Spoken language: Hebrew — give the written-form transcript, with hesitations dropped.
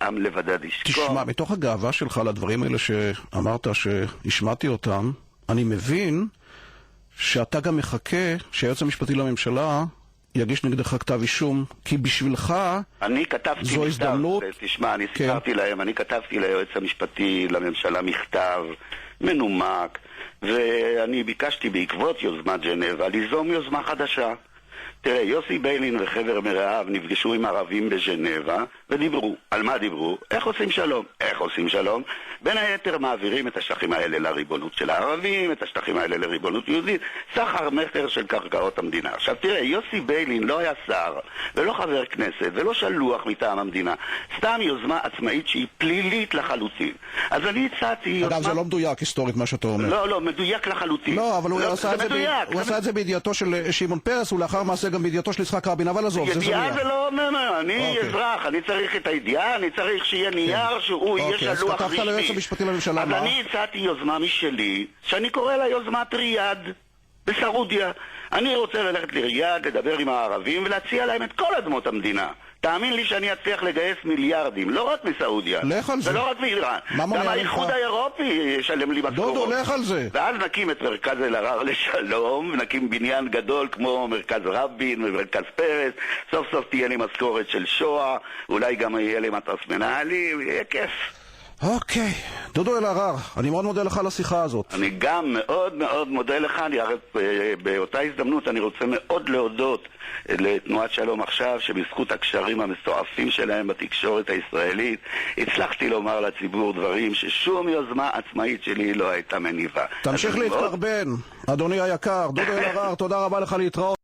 עם לבדד ישכון. תשמע, מתוך הגאווה שלך לדברים האלה שאמרת שהשמעתי אותם, אני מבין שאתה גם מחכה שהיועץ המשפטי לממשלה יגיש נגדך כתב אישום, כי בשבילך אני כתבתי זו מכתב, הזדמנות. תשמע, אני סיפרתי להם, אני כתבתי ליועץ המשפטי לממשלה מכתב מנומק, ואני ביקשתי בעקבות יוזמת ג'נבה ליזום יוזמה חדשה. תראה, יוסי ביילין וחבר מרעיו נפגשו עם ערבים בז'נבה ודיברו. על מה דיברו? איך עושים שלום? איך עושים שלום? בין היתר מעבירים את השטחים האלה לריבונות של הערבים, את השטחים האלה לריבונות יהודית, סחר מכר של קרקעות המדינה. עכשיו תראה, יוסי ביילין לא היה שר ולא חבר כנסת ולא שלוח מטעם המדינה, סתם יוזמה עצמאית שהיא פלילית לחלוטין. אז אני הצעתי יוזמה... אגב, זה לא מדויק היסטורית מה שאתה אומר. לא, מדויק לחלוטין. לא, אבל הוא עשה את זה בידיעתו של שמעון פרס, ולאחר מעשה גם בידיעתו של יצחק רבין, אבל עזוב, זה ידיעה זה לא אומר, אני אזרח, אני צריך את הידיעה, אני צריך שיהיה נייר שהוא יהיה שלוח רשמי. ליועץ המשפטי לממשלה, אבל אני הצעתי יוזמה משלי, שאני קורא לה יוזמת ריאד בסעודיה. אני רוצה ללכת לריאד, לדבר עם הערבים ולהציע להם את כל אדמות המדינה. תאמין לי שאני אצליח לגייס מיליארדים, לא רק מסעודיה, ולא רק מאיראן, גם האיחוד האירופי ישלם לי משכורות. דודו, לך על זה. ואז נקים את מרכז אלהרר לשלום, נקים בניין גדול כמו מרכז רבין ומרכז פרס, סוף סוף תהיה לי משכורת של שואה, אולי גם יהיה לי מטוס מנהלים, יהיה כיף. אוקיי, דודו אלהרר, אני מאוד מודה לך על השיחה הזאת. אני גם מאוד מאוד מודה לך, באותה הזדמנות אני רוצה מאוד להודות לתנועת שלום עכשיו, שבזכות הקשרים המסועפים שלהם בתקשורת הישראלית, הצלחתי לומר לציבור דברים ששום יוזמה עצמאית שלי לא הייתה מניבה. תמשיך להתקרבן, אדוני היקר, דודו אלהרר, תודה רבה לך להתראות.